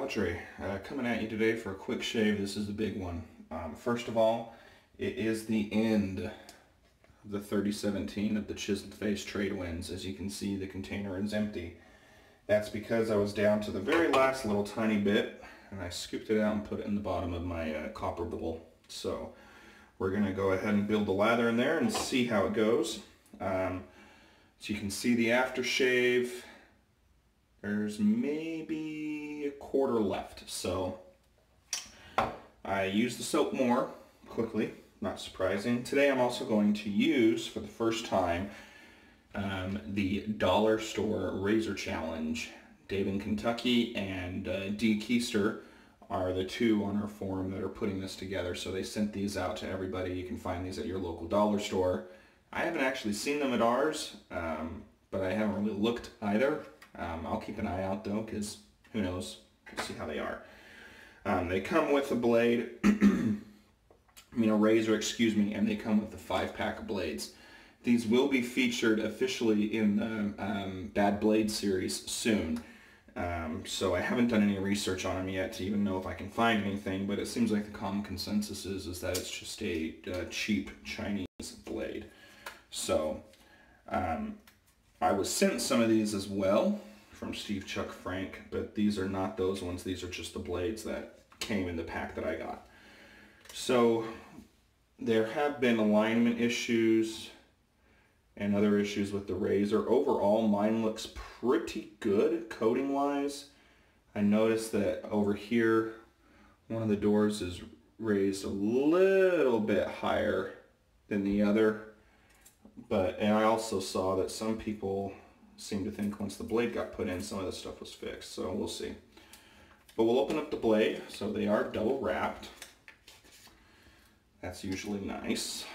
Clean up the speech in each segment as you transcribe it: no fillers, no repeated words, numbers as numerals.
Padre, coming at you today for a quick shave. This is the big one. First of all, it is the end of the 3017 of the chiseled face trade winds. As you can see, the container is empty. That's because I was down to the very last little tiny bit, and I scooped it out and put it in the bottom of my copper bowl. So we're going to go ahead and build the lather in there and see how it goes. So you can see the aftershave. There's maybe a quarter left, so I use the soap more quickly, not surprising. Today I'm also going to use, for the first time, the Dollar Store Razor Challenge. Dave in Kentucky and Dee Keister are the two on our forum that are putting this together, so they sent these out to everybody. You can find these at your local dollar store. I haven't actually seen them at ours, but I haven't really looked either. I'll keep an eye out though, because who knows, we'll see how they are. They come with a blade, a razor, excuse me, and they come with the 5-pack of blades. These will be featured officially in the Bad Blade series soon. So I haven't done any research on them yet to even know if I can find anything, but it seems like the common consensus is that it's just a cheap Chinese blade. So I was sent some of these as well from Steve Chuck Frank, but these are not those ones. These are just the blades that came in the pack that I got. So there have been alignment issues and other issues with the razor. Overall, mine looks pretty good coating wise. I noticed that over here, one of the doors is raised a little bit higher than the other. And I also saw that some people seem to think once the blade got put in, some of the stuff was fixed, so we'll see. But we'll open up the blade, so they are double wrapped. That's usually nice.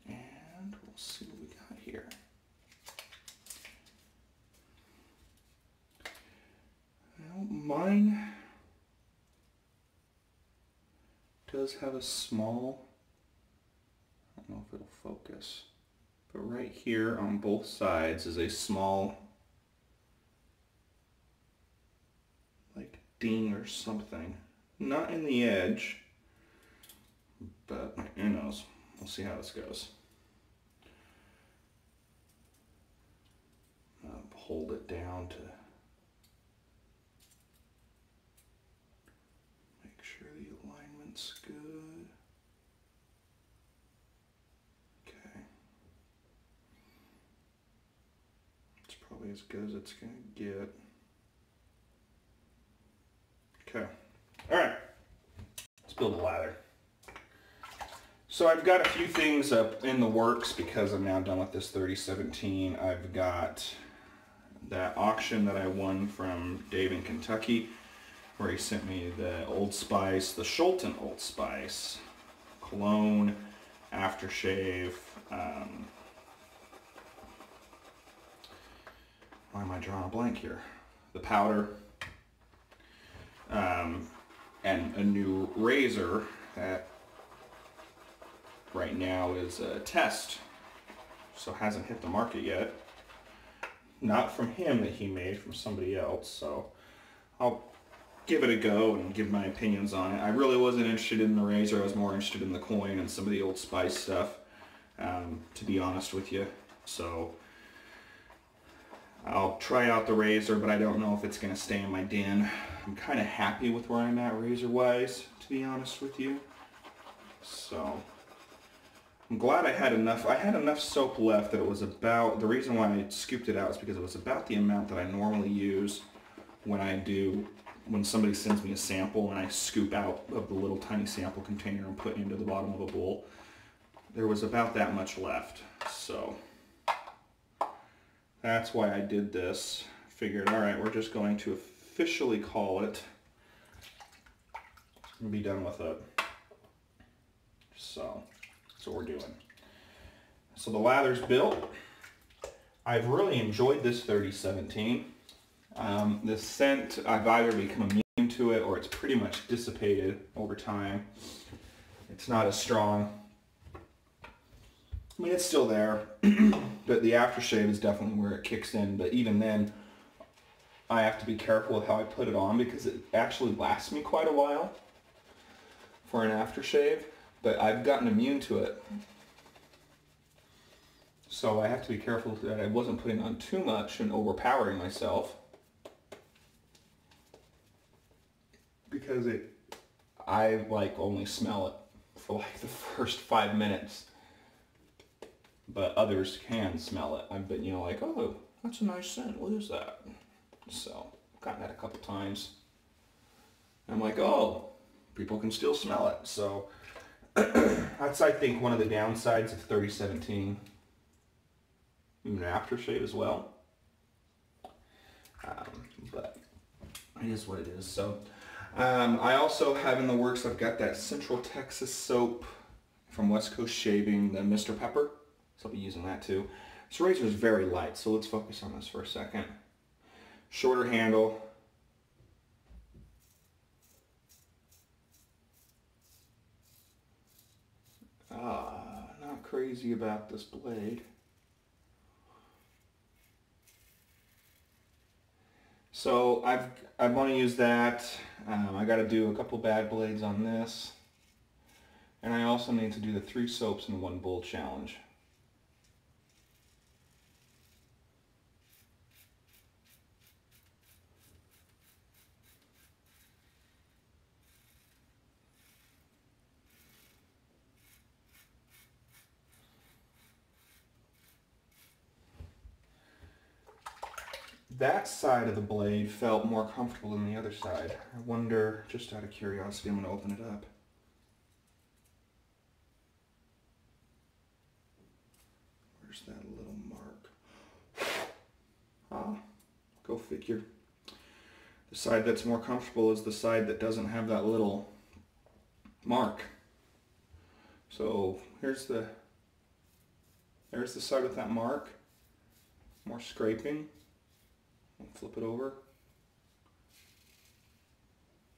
And we'll see what we got here. Well, mine does have a small, I don't know if it'll focus, but right here on both sides is a small, like, ding or something. Not in the edge, but who knows. We'll see how this goes. Hold it down to make sure the alignment's good. Probably as good as it's going to get. Okay. Alright. Let's build a lather. So I've got a few things up in the works because I'm now done with this 3017. I've got that auction that I won from Dave in Kentucky, where he sent me the Old Spice, the Schulten Old Spice, cologne, aftershave, why am I drawing a blank here? The powder, and a new razor that right now is a test, so hasn't hit the market yet. Not from him that he made, from somebody else, so I'll give it a go and give my opinions on it. I really wasn't interested in the razor, I was more interested in the coin and some of the Old Spice stuff, to be honest with you. So I'll try out the razor, but I don't know if it's going to stay in my den. I'm kind of happy with where I'm at razor-wise, to be honest with you. So I'm glad I had enough. I had enough soap left that it was about, the reason why I scooped it out is because it was about the amount that I normally use when somebody sends me a sample and I scoop out of the little tiny sample container and put into the bottom of a bowl. There was about that much left, so that's why I did this. Figured, all right, we're just going to officially call it and be done with it. So that's what we're doing. So the lather's built. I've really enjoyed this 3017. The scent, I've either become immune to it or it's pretty much dissipated over time. It's not as strong. I mean, it's still there, but the aftershave is definitely where it kicks in. But even then, I have to be careful with how I put it on because it actually lasts me quite a while for an aftershave, but I've gotten immune to it. So I have to be careful that I wasn't putting on too much and overpowering myself, because I like only smell it for like the first 5 minutes, but others can smell it. I've been, you know, like, oh, that's a nice scent. What is that? So I've gotten that a couple times. I'm like, oh, people can still smell it. So that's, I think, one of the downsides of 3017. Even aftershave as well. But it is what it is. So I also have in the works, I've got that Central Texas soap from West Coast Shaving, the Mr. Pepper. So I'll be using that too. This razor is very light, so let's focus on this for a second. Shorter handle. Not crazy about this blade. So I want to use that. I got to do a couple bad blades on this, and I also need to do the 3 soaps in 1 bowl challenge. That side of the blade felt more comfortable than the other side. I wonder, just out of curiosity, I'm going to open it up. Where's that little mark? Ah, go figure. The side that's more comfortable is the side that doesn't have that little mark. So there's the side with that mark. More scraping. I'll flip it over.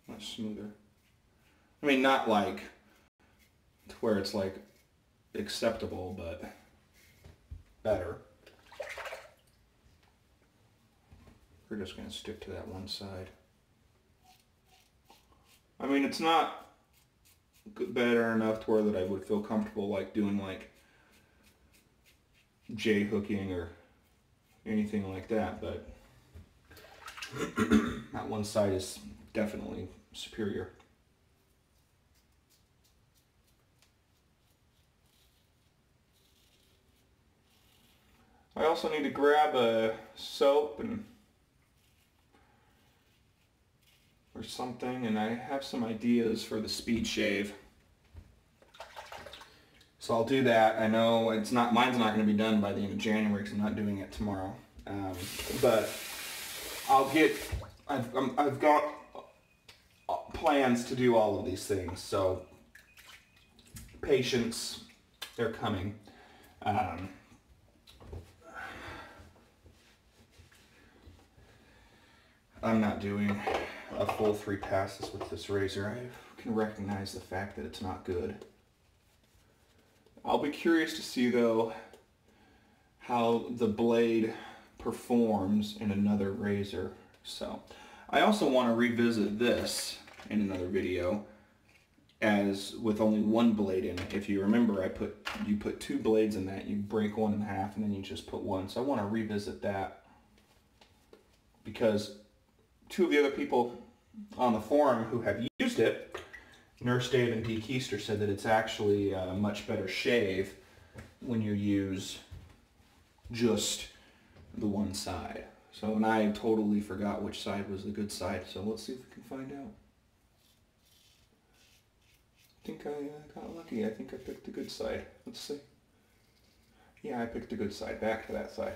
Much smoother. I mean, not like to where it's like acceptable, but better. We're just going to stick to that one side. I mean, it's not better enough to where that I would feel comfortable like doing like J-hooking or anything like that, but that one side is definitely superior. I also need to grab a soap or something, and I have some ideas for the speed shave. So I'll do that. I know mine's not going to be done by the end of January because I'm not doing it tomorrow. But I've got plans to do all of these things, so patience, they're coming. I'm not doing a full 3 passes with this razor. I can recognize the fact that it's not good. I'll be curious to see though how the blade performs in another razor. So I also want to revisit this in another video as with only 1 blade in it. If you remember, you put 2 blades in that, you break one in half and then you just put 1. So I want to revisit that because 2 of the other people on the forum who have used it, Nurse Dave and D. Keister, said that it's actually a much better shave when you use just the one side. So, and I totally forgot which side was the good side, so let's see if we can find out. I think I got lucky. I think I picked the good side. Let's see. Yeah, I picked the good side. Back to that side.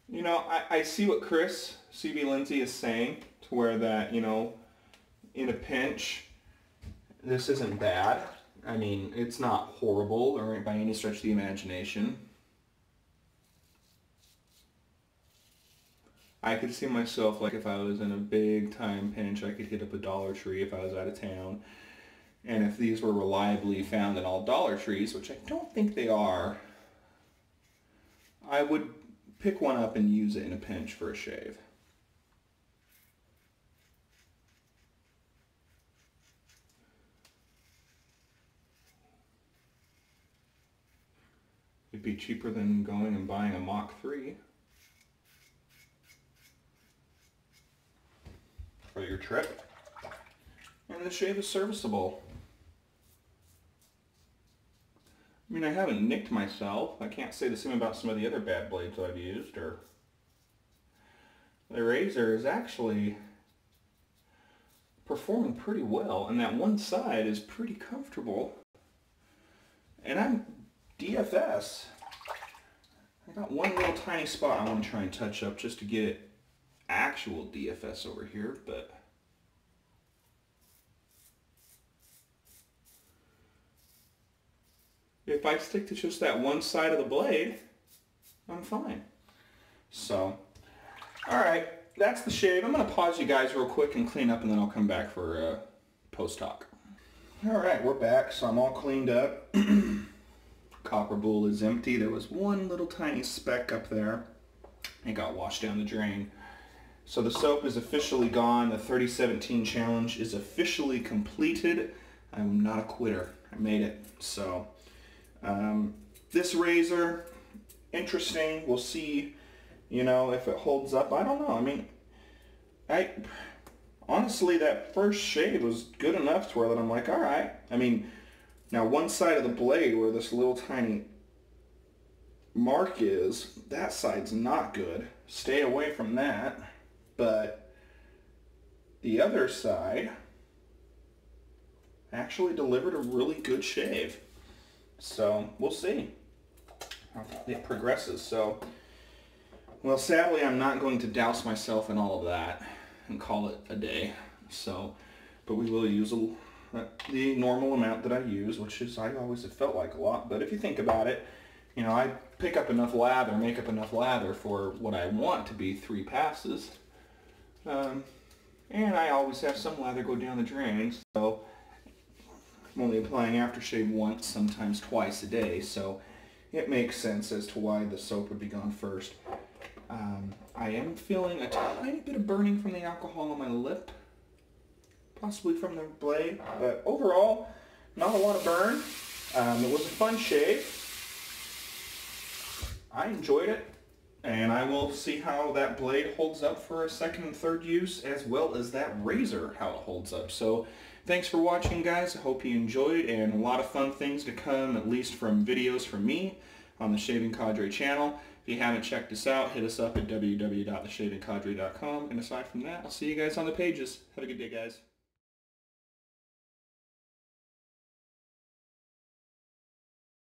You know, I see what Chris C.B. Lindsay is saying, to where that, you know, in a pinch, this isn't bad. I mean, it's not horrible or by any stretch of the imagination. I could see myself, like, if I was in a big time pinch, I could hit up a Dollar Tree if I was out of town And if these were reliably found in all Dollar Trees, which I don't think they are, I would pick one up and use it in a pinch for a shave. It'd be cheaper than going and buying a Mach 3 for your trip. And the shave is serviceable. I mean, I haven't nicked myself. I can't say the same about some of the other bad blades I've used. Or the razor is actually performing pretty well, and that one side is pretty comfortable. And I'm DFS. I got one little tiny spot I want to try and touch up just to get actual DFS over here, but if I stick to just that one side of the blade, I'm fine. So, alright, that's the shave. I'm going to pause you guys real quick and clean up, and then I'll come back for post-talk. Alright, we're back, so I'm all cleaned up. Copper bowl is empty. There was one little tiny speck up there. It got washed down the drain. So the soap is officially gone. The 3017 challenge is officially completed. I'm not a quitter. I made it. So this razor, interesting. We'll see, you know, if it holds up. I don't know. I mean, honestly, that first shave was good enough to where that I'm like, all right. I mean, now one side of the blade where this little tiny mark is, that side's not good. Stay away from that. But the other side actually delivered a really good shave. So we'll see how it progresses. So, well, sadly, I'm not going to douse myself in all of that and call it a day. So, but we will use the normal amount that I use, which is, I always have felt like a lot. But if you think about it, you know, I pick up enough lather, make up enough lather for what I want to be 3 passes. And I always have some lather go down the drain, so I'm only applying aftershave once, sometimes twice a day, so it makes sense as to why the soap would be gone first. I am feeling a tiny bit of burning from the alcohol on my lip, possibly from the blade, but overall, not a lot of burn. It was a fun shave. I enjoyed it. And I will see how that blade holds up for a second and third use, as well as that razor, how it holds up. So, thanks for watching, guys. I hope you enjoyed, and a lot of fun things to come, at least from videos from me on the Shaving Cadre channel. If you haven't checked us out, hit us up at www.theshavingcadre.com. And aside from that, I'll see you guys on the pages. Have a good day, guys.